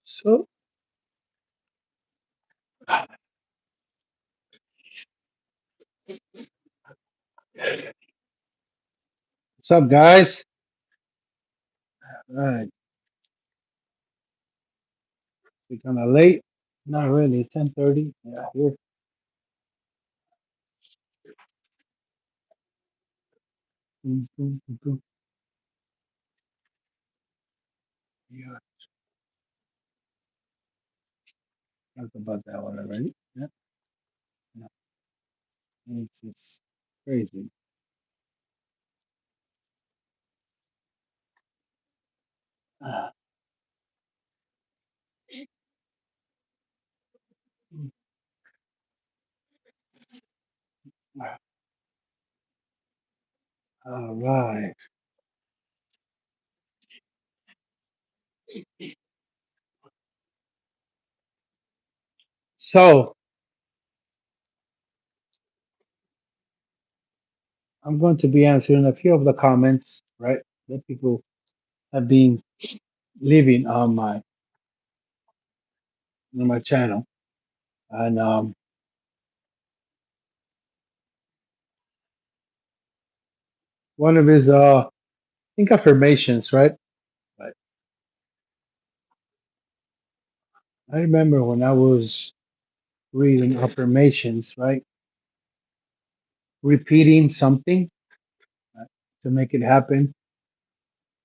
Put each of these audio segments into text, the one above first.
So, what's up, guys? All right, we kind of late. Not really. 10:30. Yeah, here. Boom, boom, boom, boom. Yeah, talked about that one already. Yeah, yeah. It's just crazy. Ah, ah, all right. So I'm going to be answering a few of the comments, right, that people have been leaving on my channel, and one of his I think affirmations, right? Right. I remember when I was reading affirmations, right, repeating something, right, to make it happen,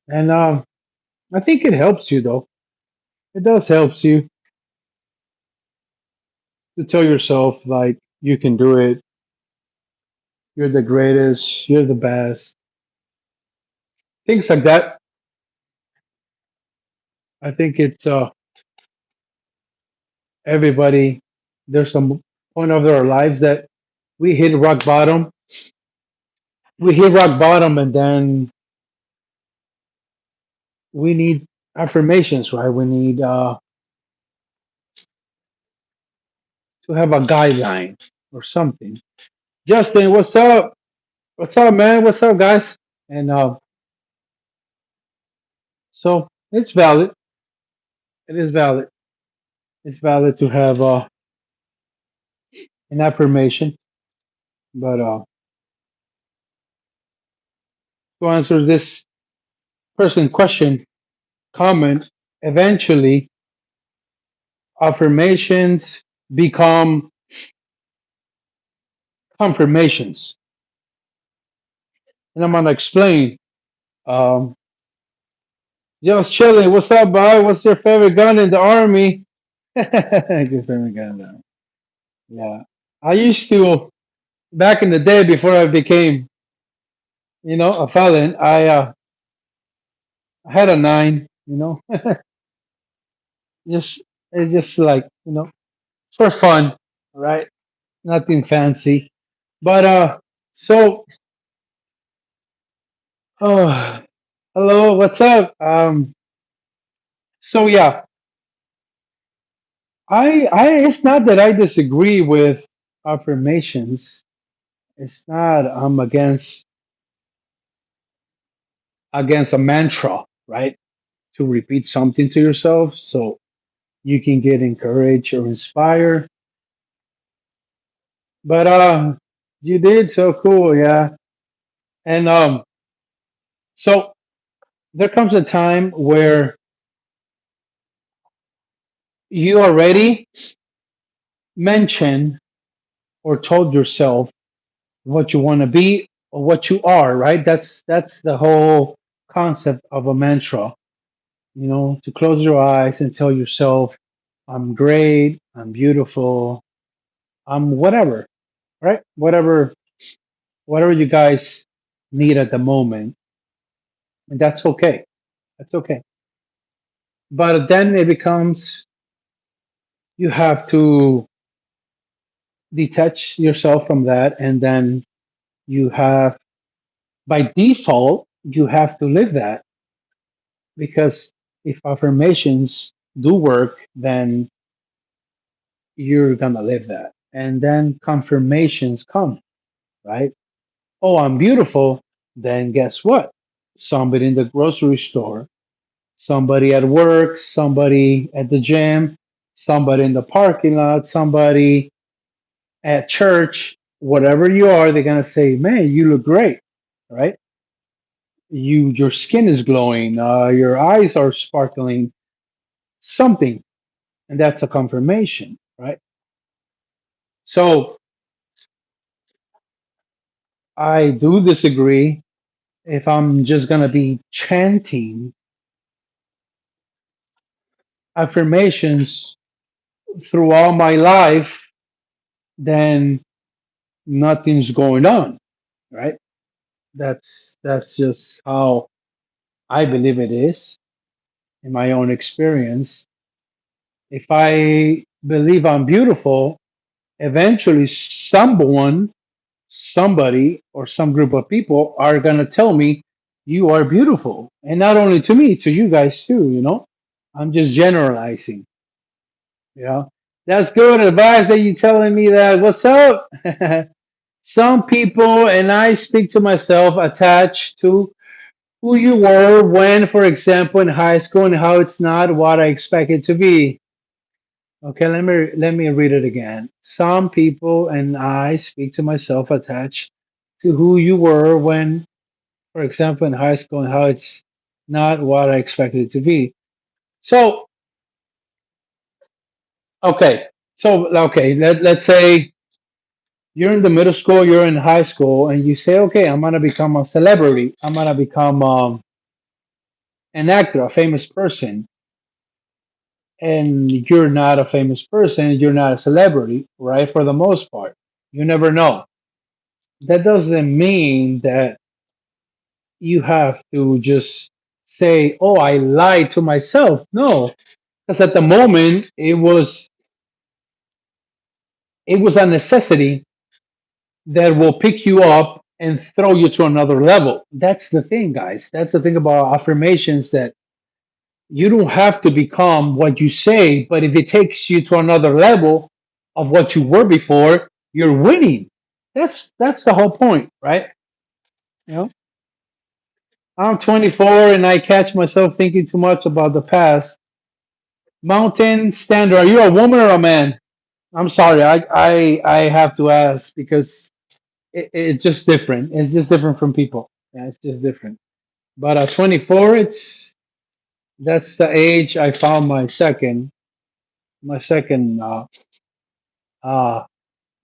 and I think it helps you though. It does helps you to tell yourself like you can do it, you're the greatest, you're the best, things like that. I think it's everybody. There's some point of their lives that we hit rock bottom. We hit rock bottom, and then we need affirmations, right? We need to have a guideline or something. Justin, what's up? What's up, man? What's up, guys? And so it's valid. It is valid. It's valid to have an affirmation, but to answer this person question comment, eventually affirmations become confirmations. And I'm gonna explain. Um, just chilling. What's up, boy? What's your favorite gun in the army? Your favorite gun, though. Yeah, I used to back in the day before I became, a felon. I had a nine. Just it's just like for fun, right? Nothing fancy. But so oh, hello, what's up? So yeah, it's not that I disagree with affirmations. It's not against a mantra, right? To repeat something to yourself so you can get encouraged or inspired. But you did so cool, yeah. And so there comes a time where you already mentioned or told yourself what you want to be or what you are, right? That's the whole concept of a mantra. To close your eyes and tell yourself, I'm great, I'm beautiful, I'm whatever, right? Whatever you guys need at the moment, and that's okay. That's okay. But then it becomes you have to detach yourself from that, and then you have by default you have to live that, because if affirmations do work, then you're gonna live that, and then confirmations come, right? Oh, I'm beautiful. Then guess what? Somebody in the grocery store, somebody at work, somebody at the gym, somebody in the parking lot, somebody at church, whatever you are, they're gonna say, "Man, you look great," right? Your skin is glowing, your eyes are sparkling, something, and that's a confirmation, right? So I do disagree if I'm just gonna be chanting affirmations through all my life, then nothing's going on, right? That's just how I believe it is in my own experience. If I believe I'm beautiful, eventually somebody, or some group of people are gonna tell me you are beautiful, and not only to me, to you guys too. I'm just generalizing. Yeah, that's good advice that you telling me that. What's up? Some people, and I speak to myself, attach to who you were when, for example, in high school, and how it's not what I expect it to be. Okay, let me read it again. Some people and I speak to myself, attach to who you were when, for example, in high school, and how it's not what I expected it to be. So, okay, let's say you're in the middle school, you're in high school, and you say, okay, I'm gonna become a celebrity. I'm gonna become an actor, a famous person, and you're not a famous person, you're not a celebrity, right? For the most part, you never know. That doesn't mean that you have to just say, "Oh, I lied to myself." No, because at the moment it was a necessity that will pick you up and throw you to another level. That's the thing, guys. That's the thing about affirmations, that you don't have to become what you say, but if it takes you to another level of what you were before, you're winning. That's the whole point, right? You know, I'm 24 and I catch myself thinking too much about the past. Mountain Standard, are you a woman or a man? I'm sorry, I have to ask because it's just different. It's just different from people. Yeah, it's just different. But at 24, that's the age I found my second uh,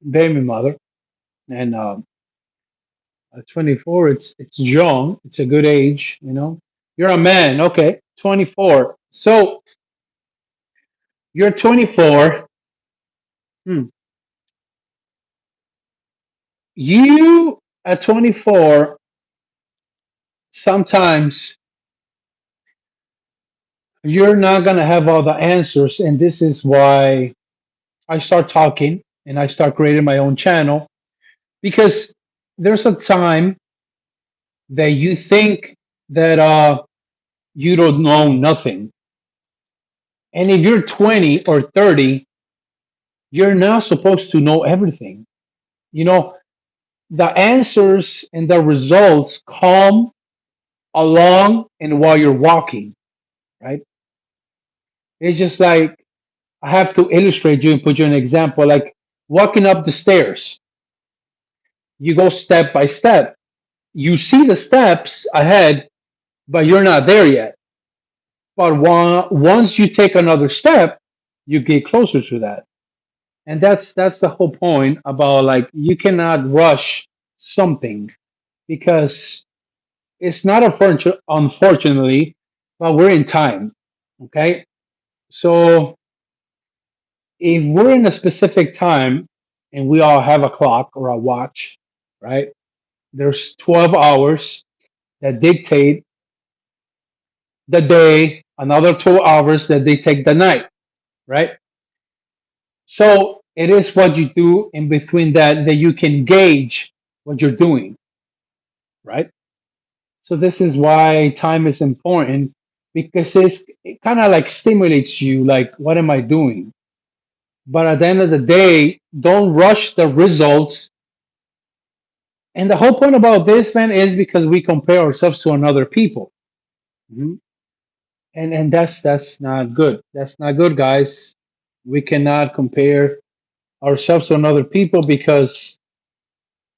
baby mother, and at 24, it's young. It's a good age. You're a man, okay? 24. So you're 24. Hmm. You at 24, sometimes you're not gonna have all the answers, and this is why I start talking and I start creating my own channel, because there's a time that you think that you don't know nothing. And if you're 20 or 30, you're not supposed to know everything. You know, the answers and the results come along and while you're walking, right? It's just like I have to illustrate you and put you an example. Like walking up the stairs, you go step by step. You see the steps ahead, but you're not there yet. But once you take another step, you get closer to that. And that's the whole point about, like, you cannot rush something because it's not unfortunately, but we're in time. Okay, so if we're in a specific time and we all have a clock or a watch, right? There's 12 hours that dictate the day, another 2 hours that dictate the night, right? So it is what you do in between that you can gauge what you're doing, right? So this is why time is important because it kind of like stimulates you, like, what am I doing? But at the end of the day, don't rush the results. And the whole point about this, man, is because we compare ourselves to another people. Mhm. And that's not good. That's not good, guys. We cannot compare ourselves to another people because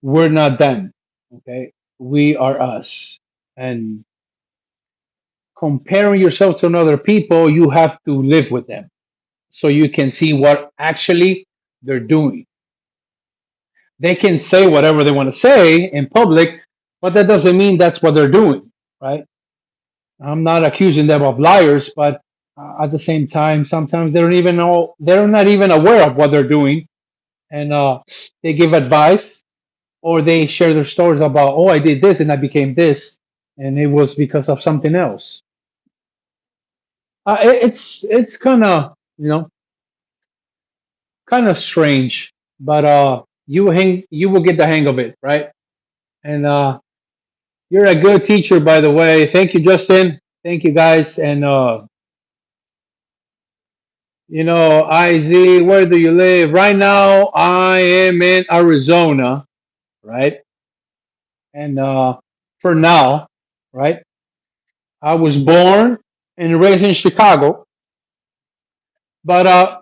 we're not them. Okay, we are us. And comparing yourself to another people, you have to live with them so you can see what actually they're doing. They can say whatever they want to say in public, but that doesn't mean that's what they're doing, right? I'm not accusing them of liars, but at the same time, sometimes they don't even know, they're not even aware of what they're doing, and they give advice or they share their stories about, oh, I did this and I became this, and it was because of something else. It's kind of, kind of strange, but you will get the hang of it, right? And you're a good teacher, by the way. Thank you, Justin. Thank you, guys. And Iz, where do you live? Right now, I am in Arizona, right? And for now, right? I was born and raised in Chicago, but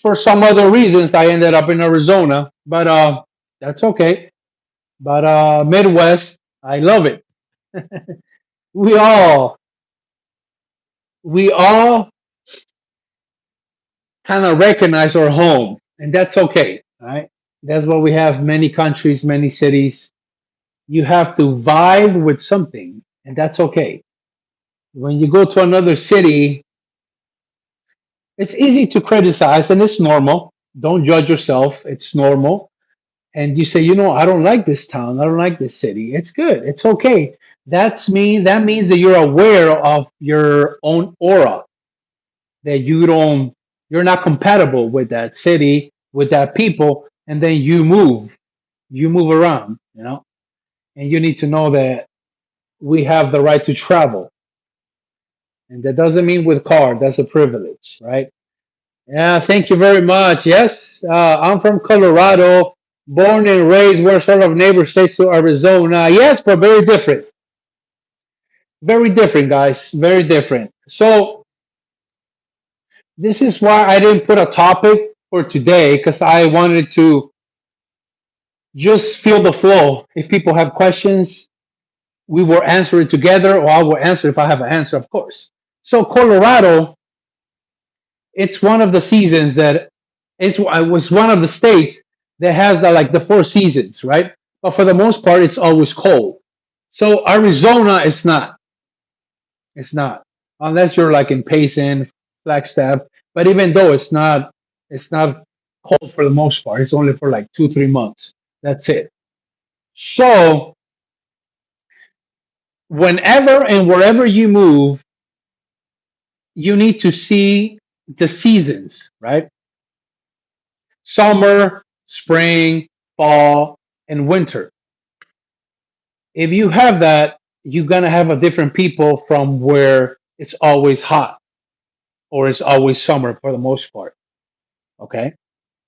for some other reasons, I ended up in Arizona. But that's okay. But Midwest, I love it. We all we all kind of recognize our home, and that's okay, right? That's why we have many countries, many cities. You have to vibe with something, and that's okay. When you go to another city, it's easy to criticize, and it's normal. Don't judge yourself. It's normal. And you say, I don't like this town. I don't like this city. It's good. It's okay. That means that you're aware of your own aura, that you're not compatible with that city, with that people, and then you move around, and you need to know that we have the right to travel, and that doesn't mean with car. That's a privilege, right? Yeah, thank you very much. Yes, I'm from Colorado, born and raised. We're sort of neighbor states to Arizona. Yes, but very different, guys, very different. So this is why I didn't put a topic for today because I wanted to just feel the flow. If people have questions, we will answer it together, or I will answer if I have an answer, of course. So Colorado, it's one of the seasons that I was one of the states that has the 4 seasons, right? But for the most part, it's always cold. So Arizona is not. It's not unless you're like in Payson, Flagstaff. But even though it's not cold for the most part. It's only for like 2 3 months. That's it. So whenever and wherever you move, you need to see the seasons, right? Summer, spring, fall, and winter. If you have that, you're gonna have a different people from where it's always hot or it's always summer for the most part. Okay,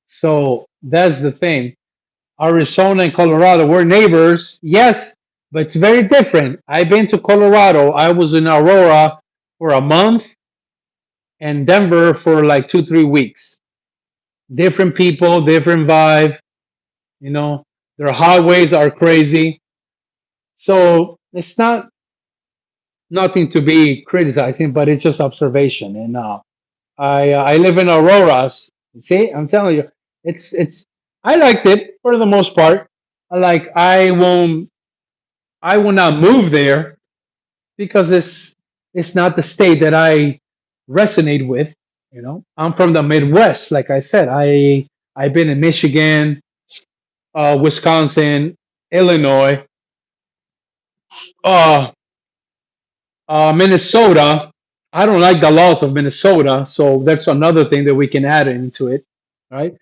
so that's the thing. Arizona and Colorado, we're neighbors, yes, but it's very different. I've been to Colorado. I was in Aurora for a month and Denver for like 2 3 weeks. Different people, different vibe. You know, their highways are crazy. So it's not nothing to be criticizing, but it's just observation. And I live in Aurora. See, I'm telling you, it's I liked it for the most part. Like I will not move there because it's not the state that I resonate with. I'm from the Midwest. Like I said, I've been in Michigan, Wisconsin, Illinois, uh, Minnesota. I don't like the laws of Minnesota, so that's another thing that we can add into it, right?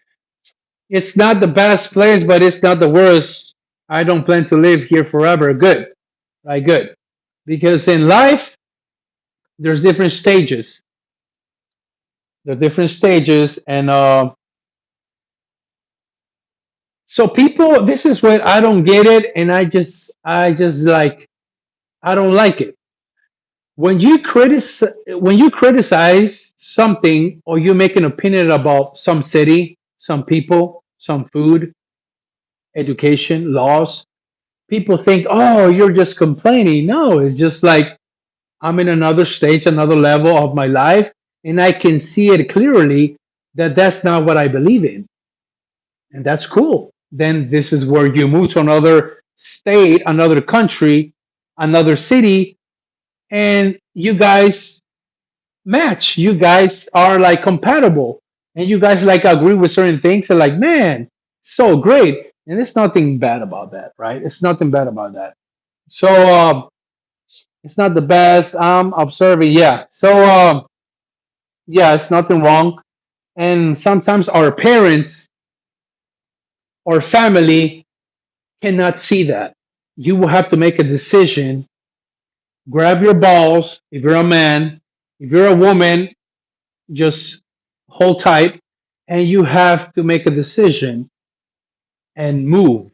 It's not the best place, but it's not the worst. I don't plan to live here forever. Good, right? Good, because in life there's different stages. There are different stages, and so people. This is when I don't get it, and I just like I don't like it when you criticize something or you make an opinion about some city, some people, some food, education, laws, people think, oh, you're just complaining. No, it's just like I'm in another stage, another level of my life, and I can see it clearly that that's not what I believe in. And that's cool. Then this is where you move to another state, another country, another city, and you guys match. You guys are like compatible, and you guys like agree with certain things. And like, man, so great. And there's nothing bad about that, right? It's nothing bad about that. So it's not the best. I'm observing, yeah. So yeah, it's nothing wrong. And sometimes our parents or family cannot see that. You will have to make a decision. Grab your balls if you're a man. If you're a woman, just hold tight, and you have to make a decision and move.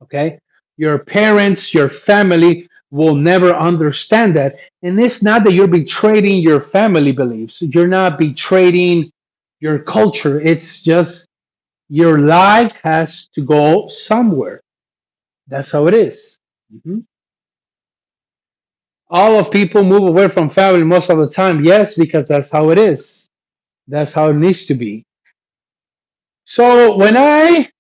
Okay? Your parents, your family will never understand that. And it's not that you're betraying your family beliefs, you're not betraying your culture. It's just your life has to go somewhere. That's how it is. Mhm. All of people move away from family most of the time, yes, because that's how it is. That's how it needs to be. So when I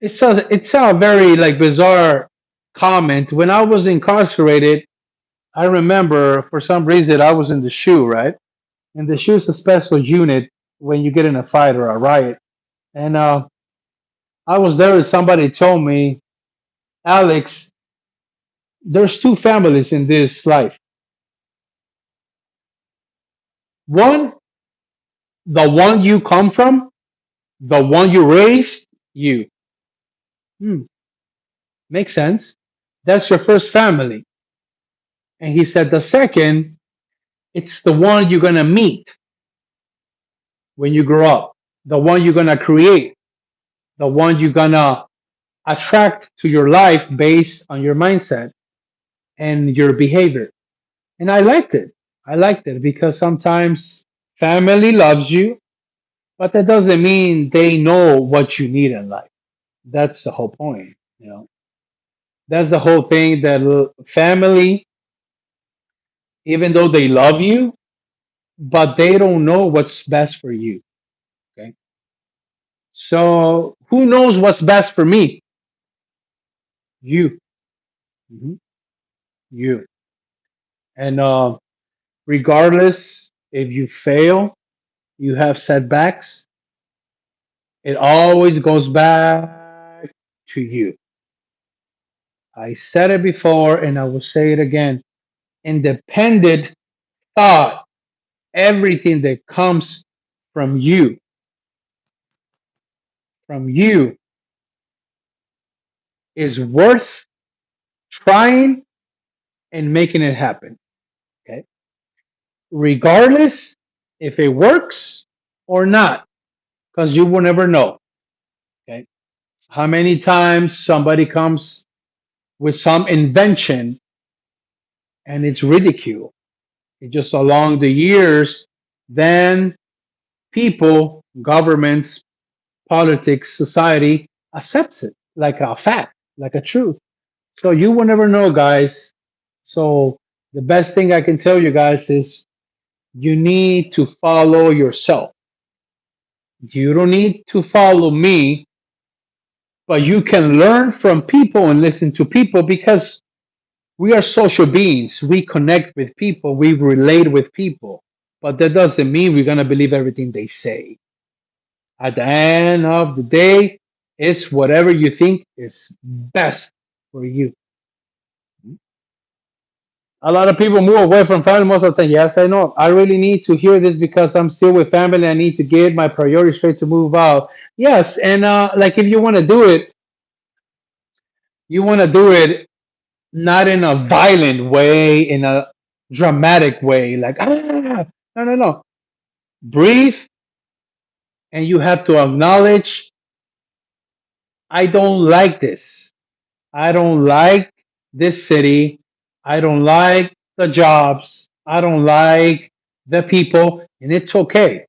it's a very like bizarre comment. When I was incarcerated, I remember for some reason I was in the shoe, right? And the shoe is a special unit when you get in a fight or a riot. And I was there and somebody told me, Alex, there's two families in this life. One, the one you come from, the one you raised, you. Hmm, makes sense. That's your first family. And he said the second, it's the one you're gonna meet when you grow up, the one you're gonna create, the one you're gonna attract to your life based on your mindset and your behavior. And I liked it. I liked it because sometimes family loves you, but that doesn't mean they know what you need in life. That's the whole point, you know. That's the whole thing that family, even though they love you, but they don't know what's best for you. Okay. So who knows what's best for me? You. Mhm. You. And regardless if you fail, you have setbacks, it always goes back to you. I said it before and I will say it again. Independent thought, everything that comes from you is worth trying and making it happen. Okay. Regardless if it works or not, because you will never know. Okay. How many times somebody comes with some invention and it's ridiculed. It just along the years, then people, governments, politics, society accepts it like a fact, like a truth. So you will never know, guys. So the best thing I can tell you guys is you need to follow yourself. You don't need to follow me but you can learn from people and listen to people because we are social beings. We connect with people, we relate with people, but that doesn't mean we're going to believe everything they say. At the end of the day, it's whatever you think is best for you. A lot of people move away from family most of the time. Yes, I know. I really need to hear this because I'm still with family. I need to get my priority straight to move out. Yes, and like if you want to do it, you want to do it not in a violent way, in a dramatic way, like no, no, no. Breathe, and you have to acknowledge, I don't like this. I don't like this city. I don't like the jobs. I don't like the people, and it's okay.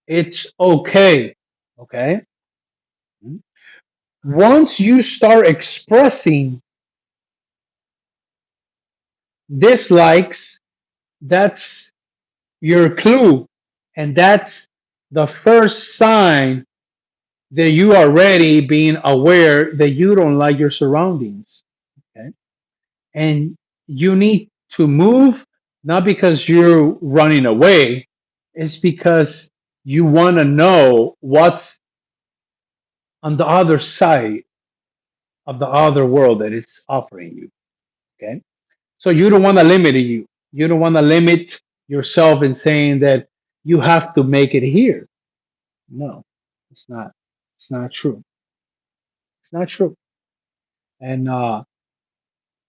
It's okay. Okay. Once you start expressing dislikes, that's your clue. And that's the first sign that you are already being aware that you don't like your surroundings. Okay. And you need to move not because you're running away, it's because you want to know what's on the other side of the other world that it's offering you. Okay. So you don't want to limit you. You don't want to limit yourself in saying that you have to make it here. No, it's not. It's not true. It's not true. And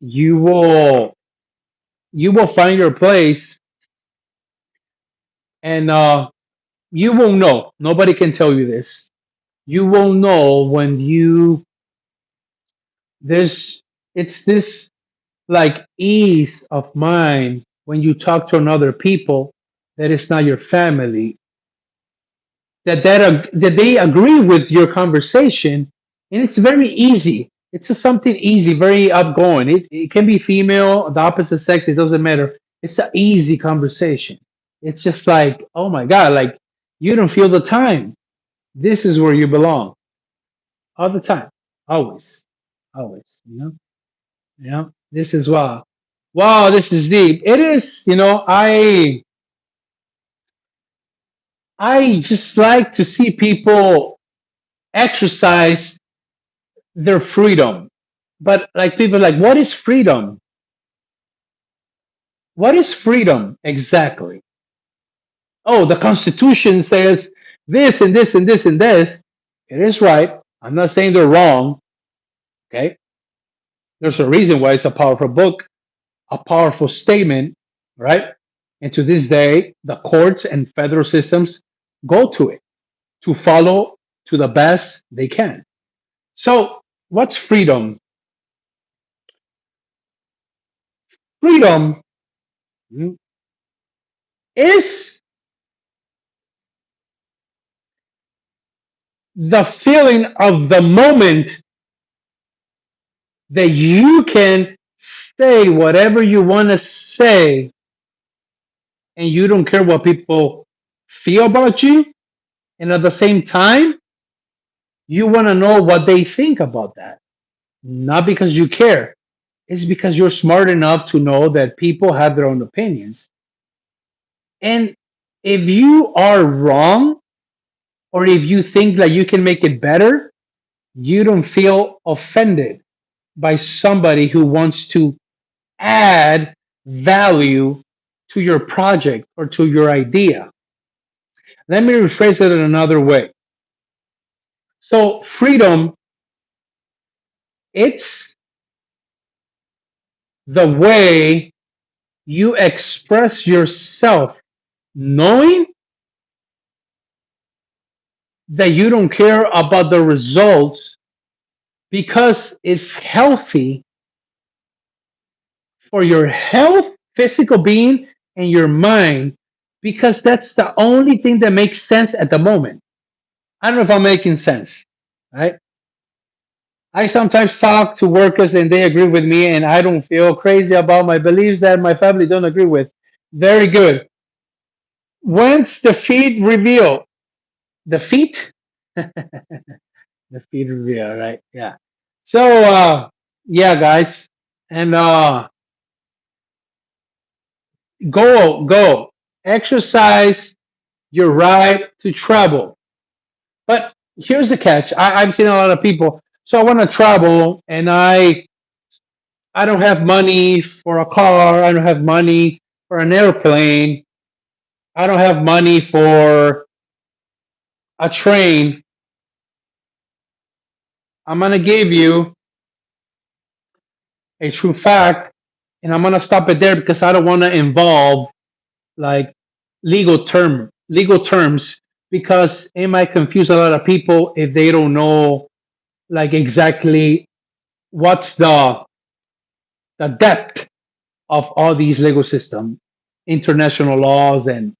you will you will find your place, and you will know. Nobody can tell you this. You will know when you this it's this like ease of mind when you talk to another people that it's not your family, that they agree with your conversation, and it's very easy. It's just something easy, very outgoing. It can be female, the opposite sex, it doesn't matter. It's an easy conversation. It's just like, oh my god, like you don't feel the time. This is where you belong all the time, always, always. This is wow, wow. This is deep. It is. I just like to see people exercise their freedom. But like people are like, what is freedom? What is freedom exactly? Oh, the Constitution says this and this and this and this. It is right. I'm not saying they're wrong. Okay. There's a reason why it's a powerful book, a powerful statement, right? And to this day, the courts and federal systems go to it to follow to the best they can. So, what's freedom? Freedom is the feeling of the moment that you can say whatever you want to say and you don't care what people feel about you. And at the same time, you want to know what they think about that. Not because you care, it's because you're smart enough to know that people have their own opinions. And if you are wrong, or if you think that you can make it better, you don't feel offended by somebody who wants to add value to your project or to your idea. Let me rephrase it in another way. So, freedom, it's the way you express yourself, knowing that you don't care about the results because it's healthy for your health, physical being, and your mind, because that's the only thing that makes sense at the moment. I don't know if I'm making sense, right? I sometimes talk to workers and they agree with me, and I don't feel crazy about my beliefs that my family don't agree with. Very good. When's the feet reveal? The feet? The feet reveal, right? Yeah. So yeah, guys. And go. Exercise your right to travel. But here's the catch. I've seen a lot of people. So I want to travel and I don't have money for a car. I don't have money for an airplane. I don't have money for a train. I'm gonna give you a true fact, and I'm gonna stop it there because I don't want to involve like legal terms because it might confuse a lot of people if they don't know like exactly what's the depth of all these legal system, international laws and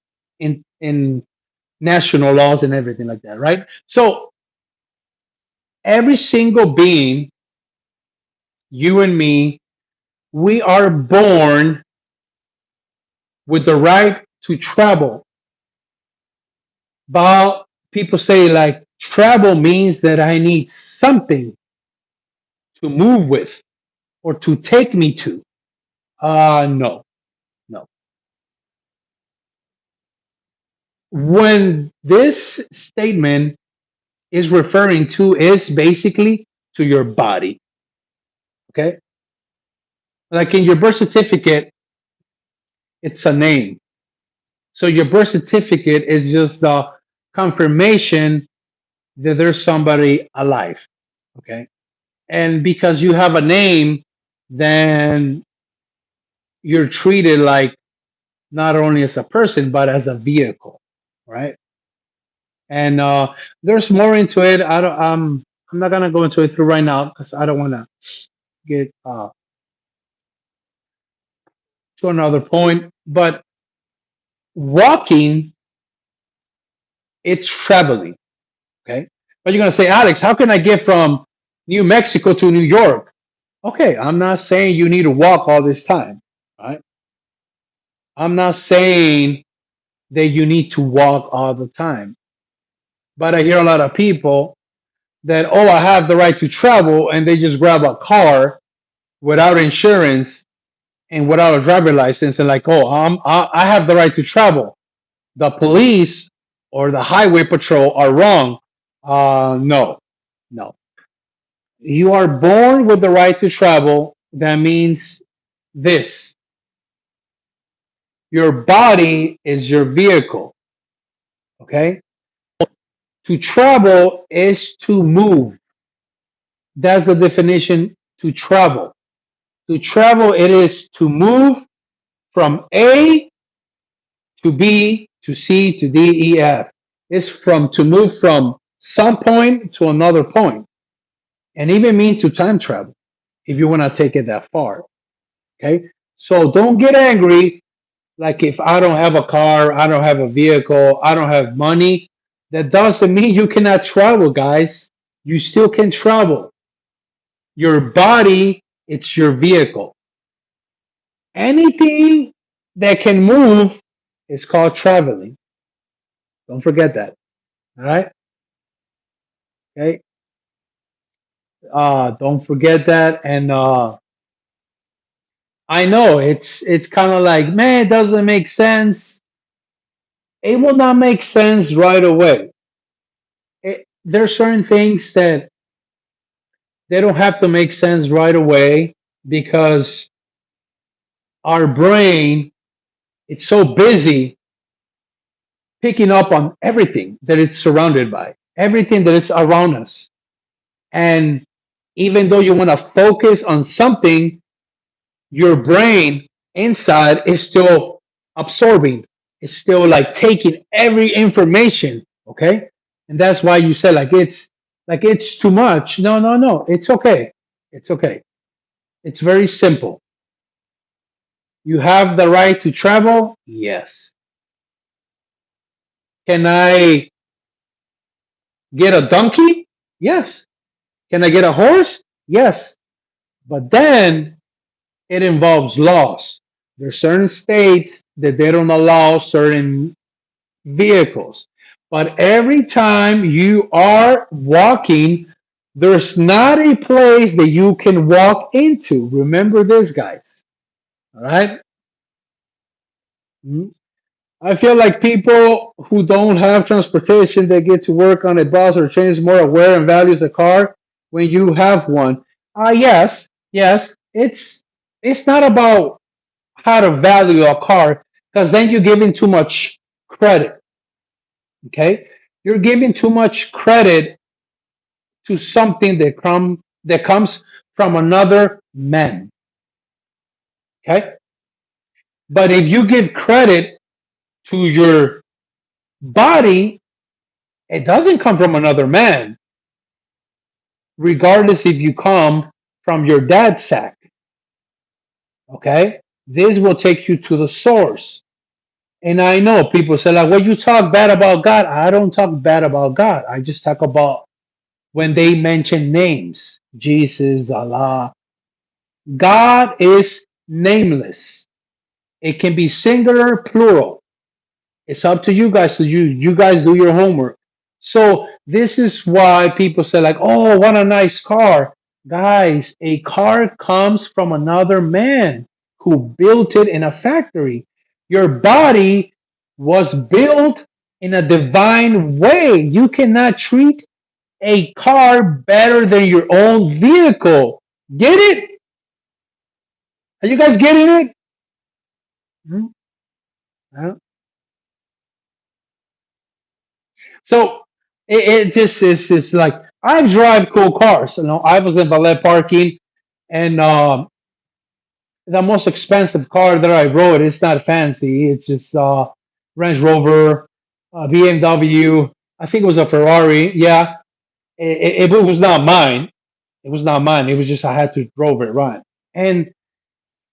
in national laws and everything like that, right? So every single being, you and me, we are born with the right to travel. But people say like travel means that I need something to move with or to take me to. No, no. When this statement is referring to is basically to your body. Okay, like in your birth certificate, it's a name. So your birth certificate is just the confirmation that there's somebody alive. Okay, and because you have a name, then you're treated like not only as a person but as a vehicle, right? And there's more into it. I don't. I'm not gonna go into it through right now because I don't want to get to another point. But walking, it's traveling. Okay. But you're gonna say, Alex, how can I get from New Mexico to New York? Okay, I'm not saying you need to walk all this time. Right. I'm not saying that you need to walk all the time. But I hear a lot of people that, oh, I have the right to travel, and they just grab a car without insurance and without a driver license, and like, oh, I have the right to travel. The police or the highway patrol are wrong. No, no. You are born with the right to travel. That means this: your body is your vehicle. Okay. To travel is to move. That's the definition to travel. To travel, it is to move from A to B to C to D, E, F. It's from to move from some point to another point, and even means to time travel if you want to take it that far. Okay, so don't get angry. Like if I don't have a car, I don't have a vehicle, I don't have money, that doesn't mean you cannot travel, guys. You still can travel. Your body, it's your vehicle. Anything that can move is called traveling. Don't forget that. All right. Okay. Don't forget that. And I know it's kind of like, man, it doesn't make sense. It will not make sense right away. There are certain things that they don't have to make sense right away because our brain it's so busy picking up on everything that it's surrounded by, everything that it's around us. And even though you want to focus on something, your brain inside is still absorbing. It's still like taking every information. Okay. And that's why you said like it's too much. No, no, no. It's okay. It's okay. It's very simple. You have the right to travel. Yes. Can I get a donkey? Yes. Can I get a horse? Yes. But then it involves laws. There's certain states that they don't allow certain vehicles. But every time you are walking, There's not a place that you can walk into. Remember this, guys. All right? Mm. I feel like people who don't have transportation, they get to work on a bus or train is more aware and values a car when you have one. Yes, yes. It's not about how to value a car because then you're giving too much credit. Okay, you're giving too much credit to something that comes from another man. Okay, but if you give credit to your body, it doesn't come from another man, regardless if you come from your dad's sack. Okay, this will take you to the source. And I know people say like, "Well, you talk bad about God." I don't talk bad about God. I just talk about when they mention names, Jesus, Allah. God is nameless. It can be singular, plural. It's up to you guys to you guys do your homework. So this is why people say like, "Oh, what a nice car." Guys, a car comes from another man who built it in a factory. Your body was built in a divine way. You cannot treat a car better than your own vehicle. Get it? Are you guys getting it? Mhm. Uh, So it just is just like I drive cool cars. You know, I was in valet parking, and the most expensive car that I rode. It's not fancy. It's just Range Rover, BMW. I think it was a Ferrari. Yeah, it was not mine. It was not mine. It was just I had to drove it right. And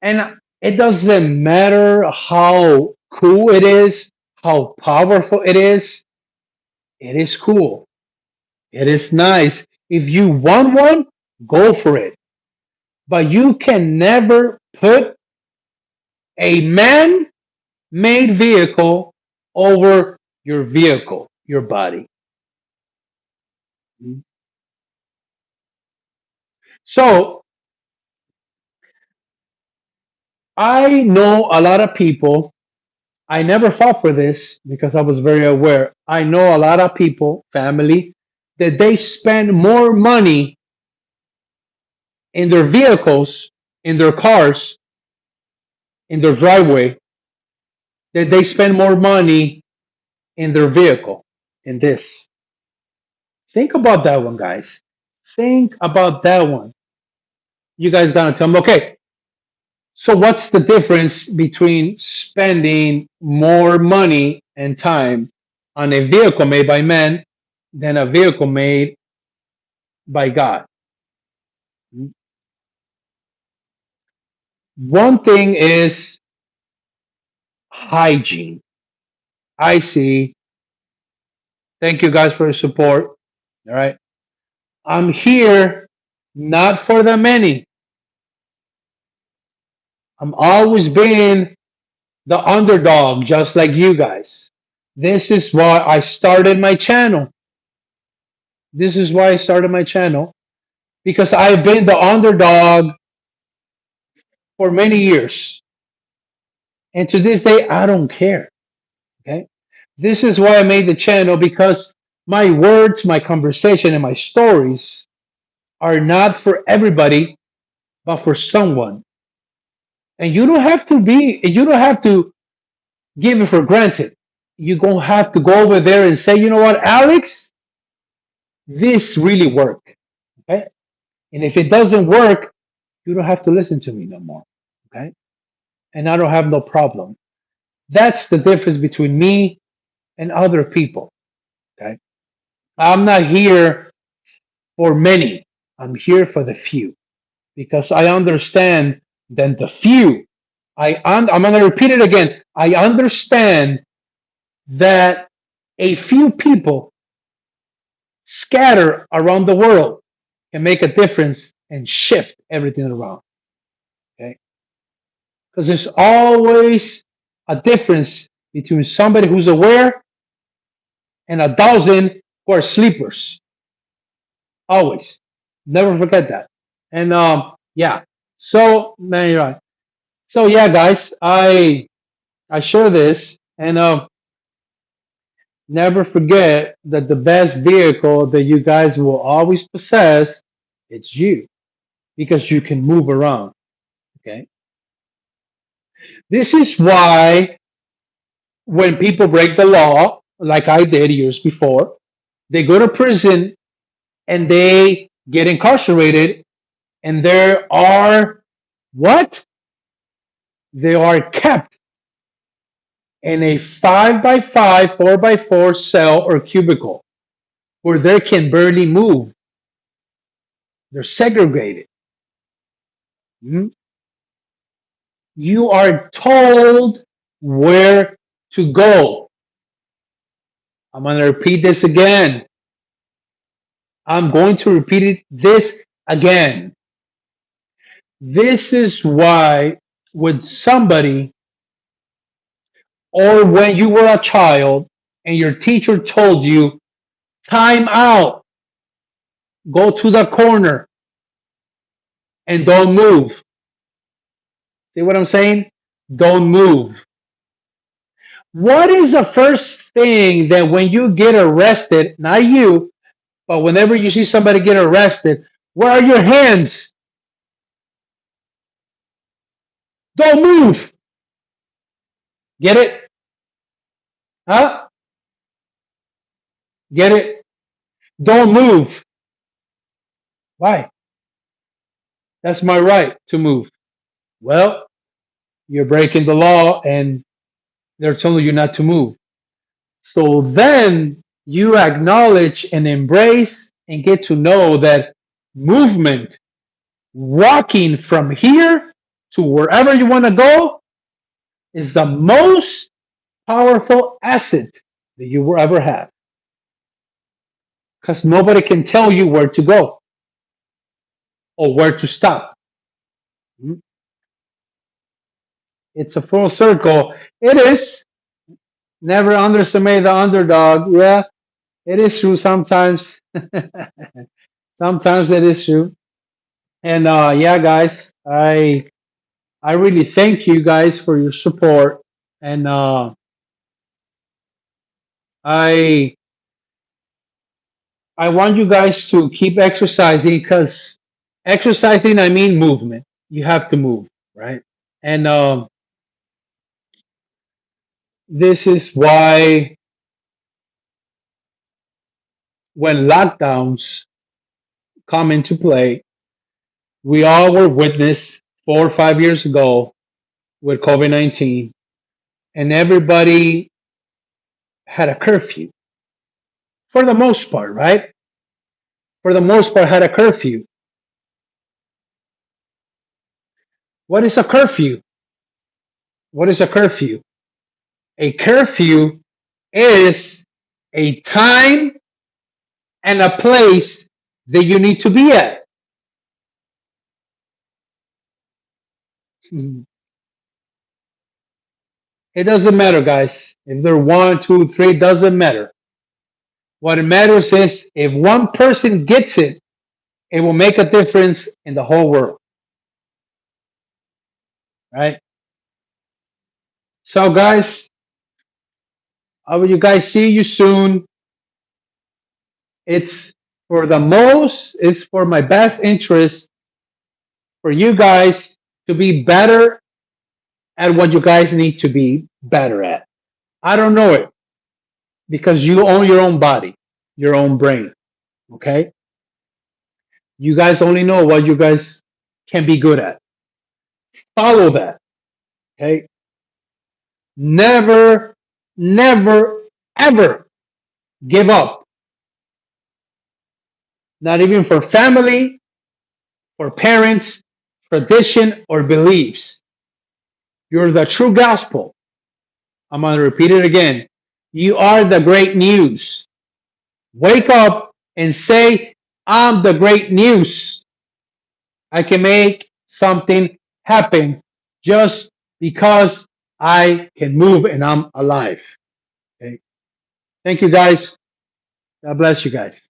it doesn't matter how cool it is, how powerful it is. It is cool. It is nice. If you want one, go for it. But you can never put a man made vehicle over your vehicle, your body. So I know a lot of people. I never fought for this because I was very aware. I know a lot of people, family, that they spend more money in their vehicles, in their cars, in their driveway, that they spend more money in their vehicle in this. Think about that one, guys. Think about that one. You guys gotta tell me, okay, so what's the difference between spending more money and time on a vehicle made by man than a vehicle made by God? One thing is hygiene. I see. Thank you guys for your support. All right. I'm here not for the many. I'm always being the underdog, just like you guys. This is why I started my channel. This is why I started my channel because I've been the underdog for many years. And to this day, I don't care. Okay. This is why I made the channel because my words, my conversation, and my stories are not for everybody, but for someone. And you don't have to give it for granted. You're going to have to go over there and say, you know what, Alex, this really worked. Okay. And if it doesn't work, you don't have to listen to me no more. Okay. And I don't have no problem. That's the difference between me and other people. Okay. I'm not here for many. I'm here for the few because I understand that the few, I'm going to repeat it again. I understand that a few people scattered around the world can make a difference and shift everything around. Okay. Because there's always a difference between somebody who's aware and a thousand who are sleepers. Always. Never forget that. And yeah. So man, you're right. So yeah, guys, I share this, and never forget that the best vehicle that you guys will always possess, it's you, because you can move around. Okay. This is why when people break the law, like I did years before, they go to prison and they get incarcerated, and there are what? They are kept in a 5 by 5, 4 by 4 cell or cubicle where they can barely move. They're segregated. Mhm. You are told where to go. I'm going to repeat this again. I'm going to repeat this again. This is why, when somebody, or when you were a child and your teacher told you, time out, go to the corner and don't move. See what I'm saying? Don't move. What is the first thing that when you get arrested, not you, but whenever you see somebody get arrested, where are your hands? Don't move. Get it? Huh? Get it? Don't move. Why? That's my right to move. Well, you're breaking the law and they're telling you not to move. So then you acknowledge and embrace and get to know that movement, walking from here to wherever you want to go, is the most powerful asset that you will ever have. Because nobody can tell you where to go or where to stop. Mhm. It's a full circle. It is. Never underestimate the underdog. Yeah, it is true sometimes. Sometimes it is true. And yeah, guys, I really thank you guys for your support. And I I want you guys to keep exercising, because exercising, I mean movement. You have to move, right? And this is why when lockdowns come into play, we all were witness 4 or 5 years ago with COVID-19, and everybody had a curfew for the most part, right? For the most part, had a curfew. What is a curfew? What is a curfew? A curfew is a time and a place that you need to be at. It doesn't matter, guys. If they're one, two, three, doesn't matter. What it matters is if one person gets it, it will make a difference in the whole world, right? So, guys, I will you guys see you soon. It's it's for my best interest for you guys to be better at what you guys need to be better at. I don't know it because you own your own body, your own brain. Okay. You guys only know what you guys can be good at. Follow that. Okay. Never, never, ever give up. Not even for family, for parents, tradition, or beliefs. You're the true gospel. I'm going to repeat it again. You are the great news. Wake up and say, I'm the great news. I can make something happen just because I can move and I'm alive. Okay. Thank you guys. God bless you guys.